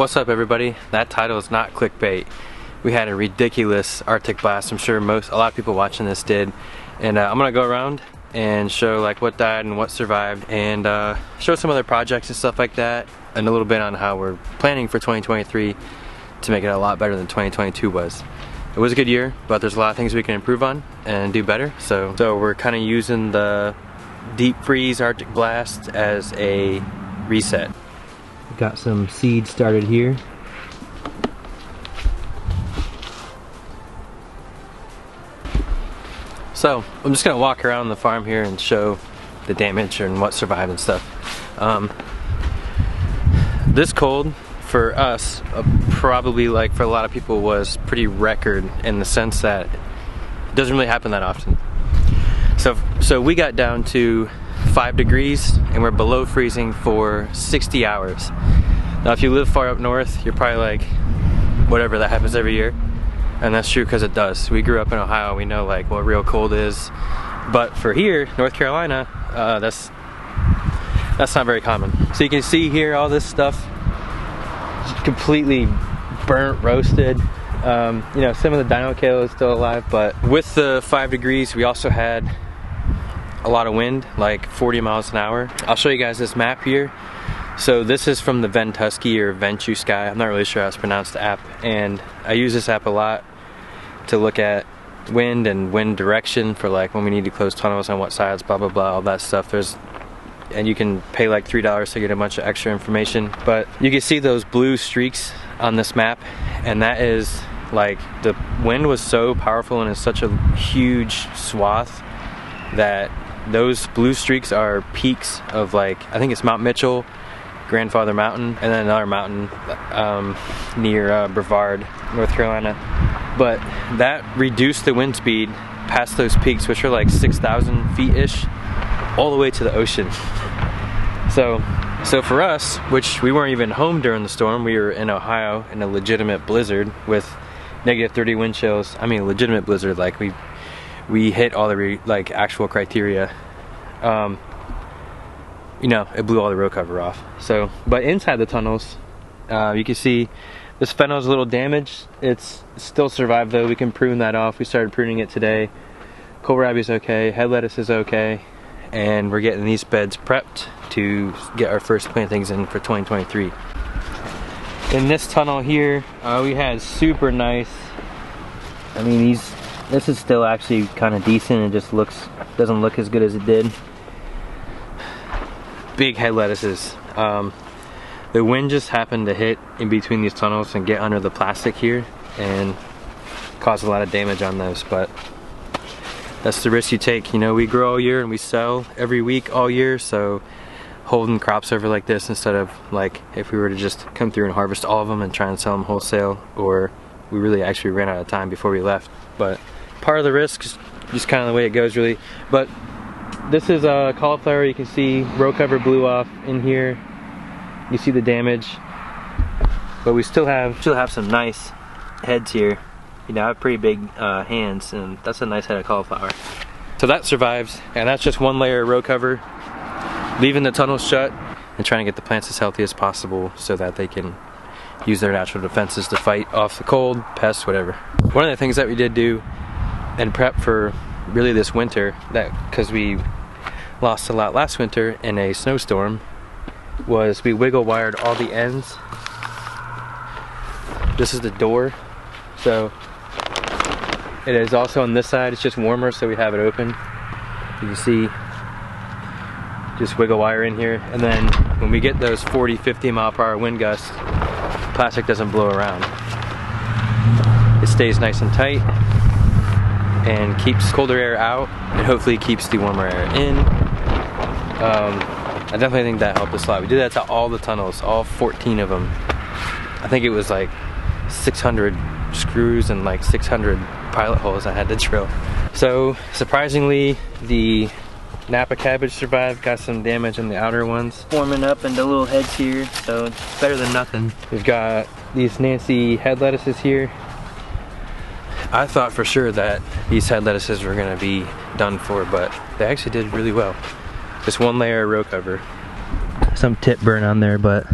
What's up, everybody? That title is not clickbait. We had a ridiculous Arctic blast. I'm sure a lot of people watching this did. And I'm gonna go around and show like what died and what survived, and show some other projects and stuff like that, and a little bit on how we're planning for 2023 to make it a lot better than 2022 was. It was a good year, but there's a lot of things we can improve on and do better. So we're kind of using the deep freeze Arctic blast as a reset. Got some seeds started here. So I'm just gonna walk around the farm here and show the damage and what survived and stuff. This cold for us, probably like for a lot of people, was pretty record in the sense that it doesn't really happen that often. So we got down to 5 degrees and we're below freezing for 60 hours. Now if you live far up north, you're probably like, whatever, that happens every year. And that's true because it does. We grew up in Ohio, we know like what real cold is. But for here, North Carolina, that's not very common. So you can see here all this stuff completely burnt, roasted. You know, some of the dino kale is still alive, but with the 5 degrees, we also had a lot of wind, like 40 miles an hour. I'll show you guys this map here. So this is from the Ventusky or Ventusky, I'm not really sure how it's pronounced, app, and I use this app a lot to look at wind and wind direction for like when we need to close tunnels on what sides, blah blah blah, all that stuff. And you can pay like $3 to get a bunch of extra information. But you can see those blue streaks on this map, and that is like, the wind was so powerful and it's such a huge swath that those blue streaks are peaks of, like, I think it's Mount Mitchell, Grandfather Mountain, and then another mountain near Brevard, North Carolina. But that reduced the wind speed past those peaks, which are like 6,000 feet-ish, all the way to the ocean. So for us, which we weren't even home during the storm, we were in Ohio in a legitimate blizzard with -30 wind chills. I mean, legitimate blizzard, like we hit all the like actual criteria. You know, it blew all the road cover off. So, but inside the tunnels, you can see this fennel is a little damaged. It's still survived though. We can prune that off. We started pruning it today. Kohlrabi's okay. Head lettuce is okay. And we're getting these beds prepped to get our first plantings in for 2023. In this tunnel here, we had super nice, I mean, this is still actually kind of decent. It just doesn't look as good as it did. Big head lettuces. The wind just happened to hit in between these tunnels and get under the plastic here and cause a lot of damage on those, but that's the risk you take. You know, we grow all year and we sell every week all year, so holding crops over like this instead of like if we were to just come through and harvest all of them and try and sell them wholesale, or we really actually ran out of time before we left. But part of the risk is just kind of the way it goes, really. But this is a cauliflower. You can see row cover blew off in here. You see the damage, but we still have some nice heads here. You know, I have pretty big hands, and that's a nice head of cauliflower. So that survives, and that's just one layer of row cover, leaving the tunnels shut and trying to get the plants as healthy as possible so that they can use their natural defenses to fight off the cold, pests, whatever. One of the things that we did do and prep for really this winter, that because we lost a lot last winter in a snowstorm, was we wiggle wired all the ends. This is the door, so it is also on this side. It's just warmer, so we have it open. You can see just wiggle wire in here, and then when we get those 40-50 mile per hour wind gusts, plastic doesn't blow around. It stays nice and tight and keeps colder air out, and hopefully keeps the warmer air in. I definitely think that helped us a lot. We did that to all the tunnels, all 14 of them. I think it was like 600 screws and like 600 pilot holes I had to drill. So surprisingly, the Napa cabbage survived. Got some damage on the outer ones, forming up into little heads here, so it's better than nothing. We've got these Nancy head lettuces here. I thought for sure that these head lettuces were gonna be done for, but they actually did really well. Just one layer of row cover. Some tip burn on there, but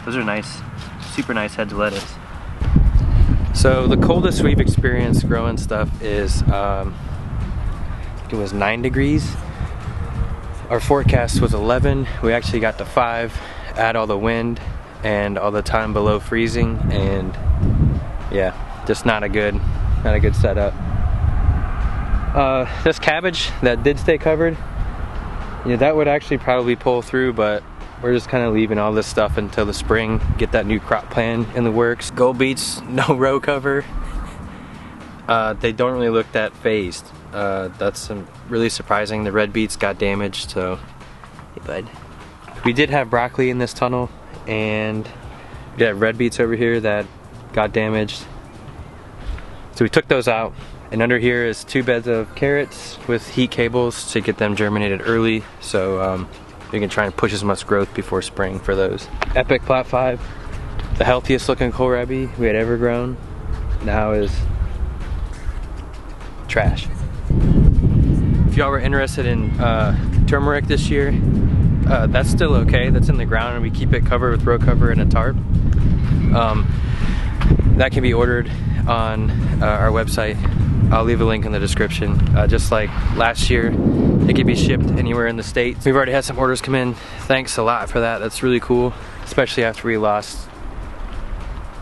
Those are nice, super nice heads of lettuce. So the coldest we've experienced growing stuff is, it was 9 degrees. Our forecast was 11. We actually got to 5. Add all the wind and all the time below freezing, and yeah, just not a good setup. This cabbage that did stay covered, yeah, that would actually probably pull through, but we're just kind of leaving all this stuff until the spring, get that new crop plan in the works. Gold beets, no row cover. They don't really look that phased. That's really surprising. The red beets got damaged, so hey bud. We did have broccoli in this tunnel, and we did have red beets over here that got damaged. So we took those out, and under here is 2 beds of carrots with heat cables to get them germinated early, so we can try and push as much growth before spring for those. Epic Plat 5, the healthiest looking kohlrabi we had ever grown, now is trash. If y'all were interested in turmeric this year, that's still okay. That's in the ground, and we keep it covered with row cover and a tarp. That can be ordered on our website. I'll leave a link in the description. Just like last year, it can be shipped anywhere in the States. We've already had some orders come in. Thanks a lot for that. That's really cool, especially after we lost.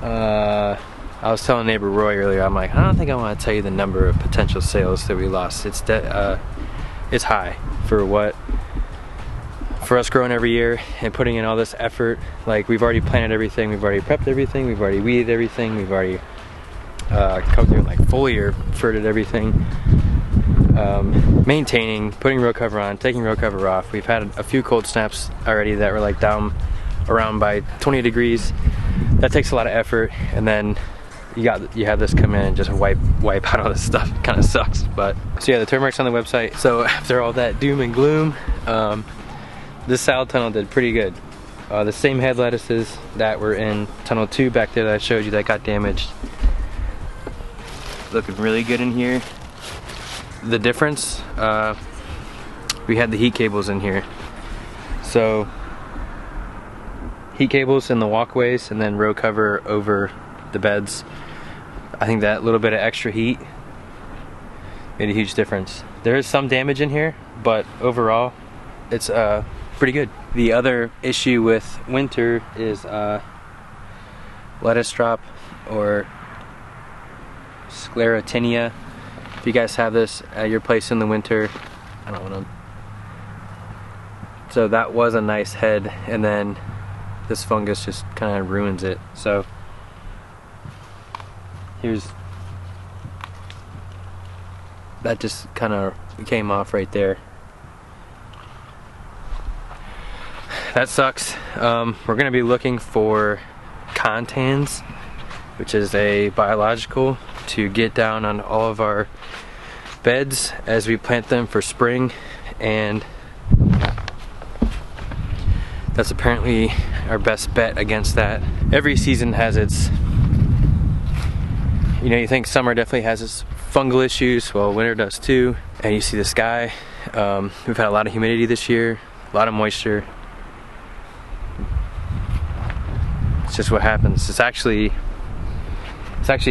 I was telling neighbor Roy earlier, I'm like, I don't think I want to tell you the number of potential sales that we lost. It's high for us growing every year and putting in all this effort. Like, we've already planted everything, we've already prepped everything, we've already weeded everything, we've already come through and like foliar ferted everything. Maintaining, putting row cover on, taking row cover off. We've had a few cold snaps already that were like down around by 20 degrees. That takes a lot of effort, and then you have this come in and just wipe out all this stuff. It kind of sucks, but so yeah, the turmeric's on the website. So after all that doom and gloom, this salad tunnel did pretty good. The same head lettuces that were in tunnel 2 back there that I showed you that got damaged, looking really good in here. The difference, we had the heat cables in here, so heat cables in the walkways and then row cover over the beds. I think that little bit of extra heat made a huge difference. There is some damage in here, but overall it's pretty good. The other issue with winter is lettuce drop, or sclerotinia. If you guys have this at your place in the winter, I don't know. So that was a nice head, and then this fungus just kind of ruins it. So here's, that just kind of came off right there. That sucks. We're gonna be looking for contans, which is a biological, to get down on all of our beds as we plant them for spring, and that's apparently our best bet against that. Every season has its, you know, you think summer definitely has its fungal issues, well winter does too. And you see the sky, we've had a lot of humidity this year, a lot of moisture. It's just what happens. It's actually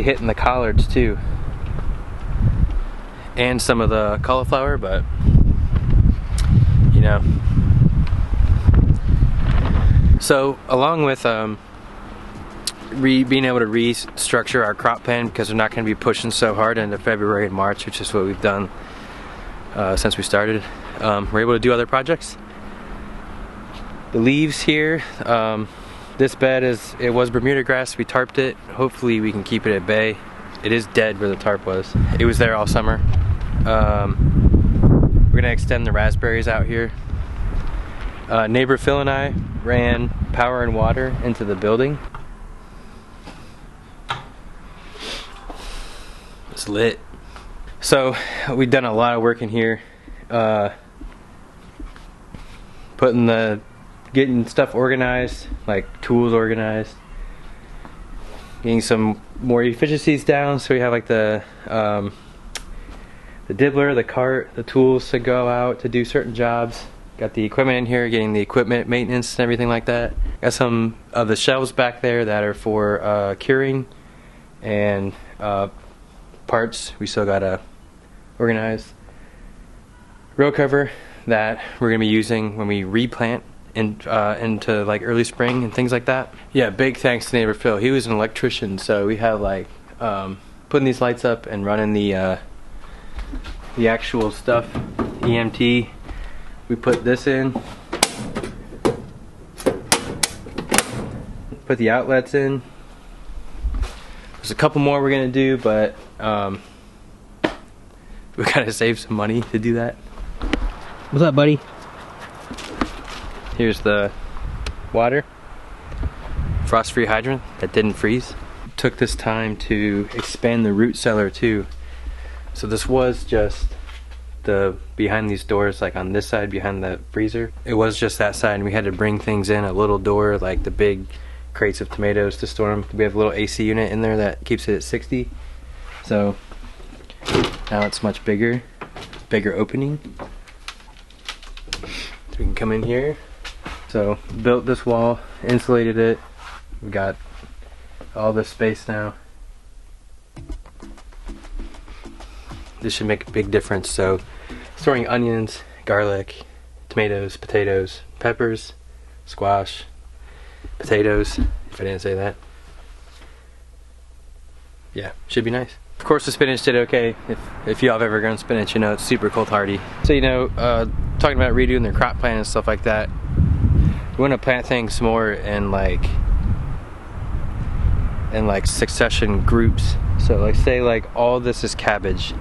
hitting the collards too, and some of the cauliflower, but you know. So along with being able to restructure our crop plan, because we're not going to be pushing so hard into February and March, which is what we've done since we started, we're able to do other projects. The leaves here, this bed it was Bermuda grass. We tarped it. Hopefully we can keep it at bay. It is dead where the tarp was. It was there all summer. We're gonna extend the raspberries out here. Neighbor Phil and I ran power and water into the building. It's lit. So we've done a lot of work in here, getting stuff organized, like tools organized, getting some more efficiencies down, so we have like the dibbler, the cart, the tools to go out to do certain jobs. Got the equipment in here, getting the equipment maintenance and everything like that. Got some of the shelves back there that are for curing and parts. We still gotta organize. Row cover that we're gonna be using when we replant into like early spring and things like that. Yeah, big thanks to neighbor Phil. He was an electrician, so we have like putting these lights up and running the actual stuff, EMT. We put this in, put the outlets in. There's a couple more we're gonna do, but we gotta save some money to do that. What's up, buddy? Here's the water, frost-free hydrant that didn't freeze. Took this time to expand the root cellar too. So this was just the behind these doors, like on this side behind the freezer. It was just that side, and we had to bring things in a little door, like the big crates of tomatoes to store them. We have a little AC unit in there that keeps it at 60. So now it's much bigger opening. So we can come in here. So built this wall, insulated it. We got all this space now. This should make a big difference. So storing onions, garlic, tomatoes, potatoes, peppers, squash, potatoes, if I didn't say that. Yeah, should be nice. Of course the spinach did okay. If y'all have ever grown spinach, you know it's super cold hardy. So you know, talking about redoing their crop plan and stuff like that, we want to plant things more in like succession groups. So like say like all this is cabbage,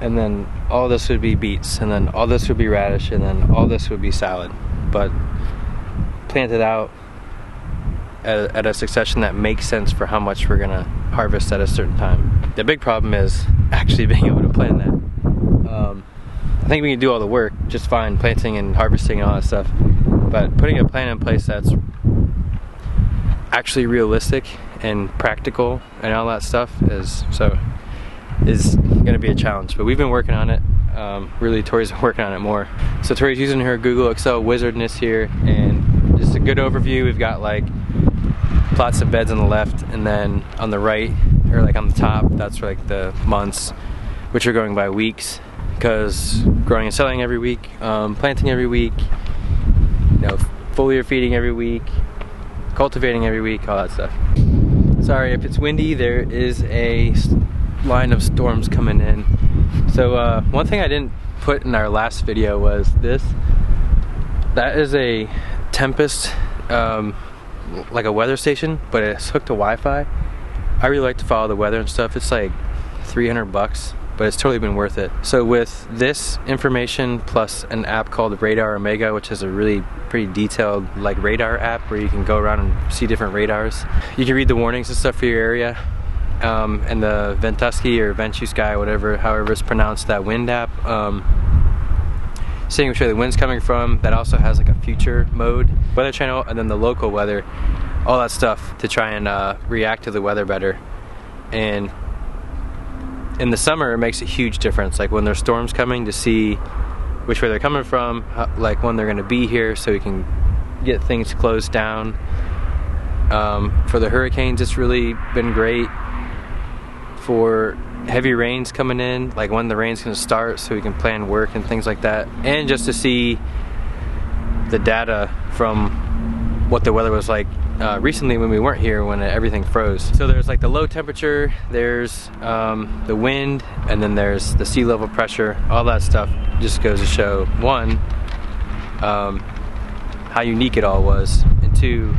and then all this would be beets, and then all this would be radish, and then all this would be salad. But plant it out at a succession that makes sense for how much we're gonna harvest at a certain time. The big problem is actually being able to plan that. I think we can do all the work just fine, planting and harvesting and all that stuff, but putting a plan in place that's actually realistic and practical and all that stuff is gonna be a challenge. But we've been working on it. Really, Tori's been working on it more. So Tori's using her Google Excel wizardness here, and just a good overview. We've got like plots of beds on the left, and then on the right, or like on the top, that's like the months, which are going by weeks, because growing and selling every week, planting every week, you know, foliar feeding every week, cultivating every week, all that stuff. Sorry if it's windy, there is a line of storms coming in. So one thing I didn't put in our last video was this. That is a Tempest, like a weather station, but it's hooked to Wi-Fi. I really like to follow the weather and stuff. It's like $300, but it's totally been worth it. So with this information plus an app called Radar Omega, which is a really pretty detailed like radar app where you can go around and see different radars. You can read the warnings and stuff for your area. And the Ventusky or Ventusky, whatever, however it's pronounced, that wind app, seeing which way the wind's coming from. That also has like a future mode weather channel, and then the local weather, all that stuff to try and react to the weather better. And in the summer it makes a huge difference, like when there's storms coming, to see which way they're coming from, like when they're going to be here, so we can get things closed down. For the hurricanes, it's really been great. For heavy rains coming in, like when the rain's going to start, so we can plan work and things like that, and just to see the data from what the weather was like recently when we weren't here, when everything froze. So there's like the low temperature, there's the wind, and then there's the sea level pressure. All that stuff just goes to show, one, how unique it all was, and two,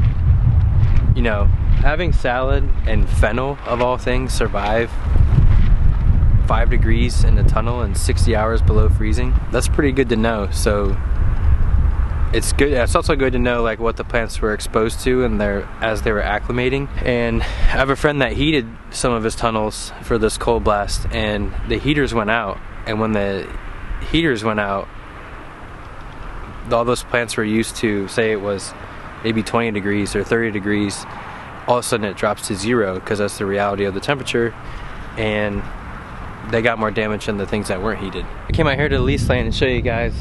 you know, having salad and fennel of all things survive 5 degrees in a tunnel and 60 hours below freezing, that's pretty good to know. So it's good. It's also good to know like what the plants were exposed to and as they were acclimating. And I have a friend that heated some of his tunnels for this cold blast, and the heaters went out, and when the heaters went out, all those plants were used to, say it was maybe 20 degrees or 30 degrees, all of a sudden it drops to 0 because that's the reality of the temperature, and they got more damage than the things that weren't heated. I came out here to the lease land and show you guys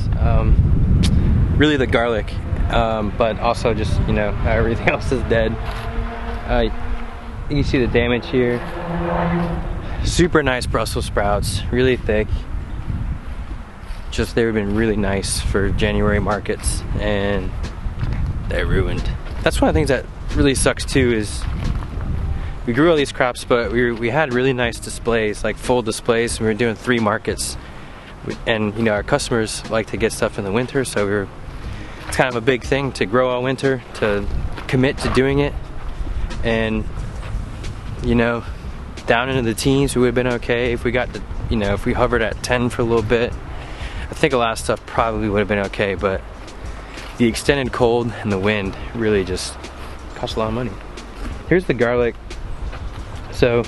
really the garlic, but also just, you know, how everything else is dead. You can see the damage here. Super nice Brussels sprouts, really thick. Just they've been really nice for January markets, and they're ruined. That's one of the things that really sucks too, is we grew all these crops, but we had really nice displays, like full displays, and we were doing 3 markets. And you know, our customers like to get stuff in the winter, so it's kind of a big thing to grow all winter, to commit to doing it. And you know, down into the teens we would have been okay if we got to, you know, if we hovered at 10 for a little bit. I think a lot of stuff probably would have been okay, but the extended cold and the wind really just cost a lot of money. Here's the garlic. So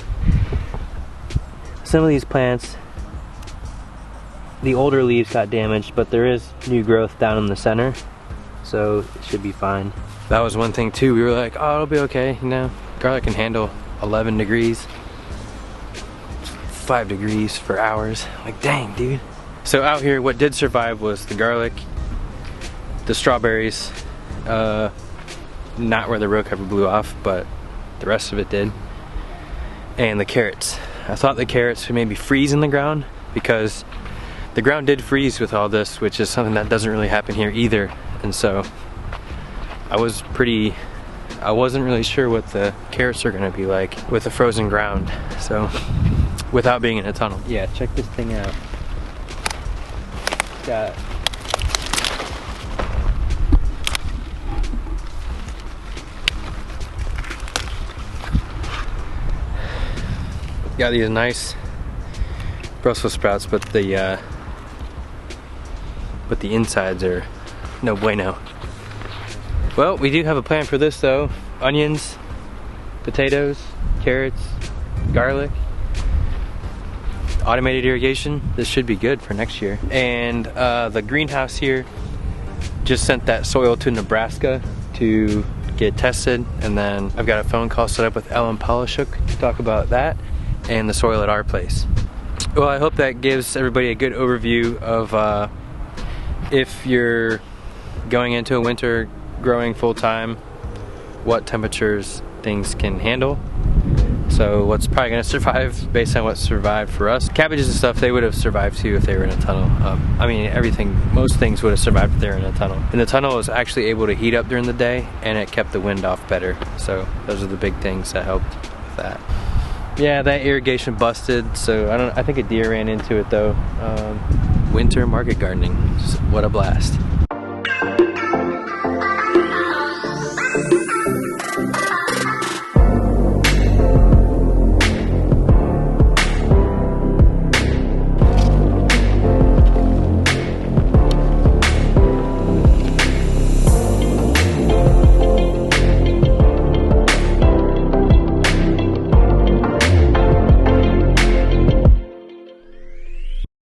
some of these plants, the older leaves got damaged, but there is new growth down in the center, so it should be fine. That was one thing too, we were like, oh, it'll be okay, you know, garlic can handle 11 degrees, 5 degrees for hours. Like, dang, dude. So out here, what did survive was the garlic, the strawberries, not where the row cover blew off, but the rest of it did, and the carrots. I thought the carrots would maybe freeze in the ground, because the ground did freeze with all this, which is something that doesn't really happen here either. And so I wasn't really sure what the carrots are gonna be like with the frozen ground, so without being in a tunnel. Yeah, check this thing out. Got these nice Brussels sprouts, but the insides are no bueno. Well, we do have a plan for this though. Onions, potatoes, carrots, garlic, automated irrigation. This should be good for next year. And the greenhouse here just sent that soil to Nebraska to get tested, and then I've got a phone call set up with Ellen Polishuk to talk about that and the soil at our place. Well, I hope that gives everybody a good overview of if you're going into a winter growing full-time, what temperatures things can handle. So what's probably going to survive based on what survived for us. Cabbages and stuff, they would have survived too if they were in a tunnel. I mean, most things would have survived if they were in a tunnel. And the tunnel was actually able to heat up during the day, and it kept the wind off better. So those are the big things that helped with that. Yeah, that irrigation busted, so I think a deer ran into it though. Winter market gardening, what a blast.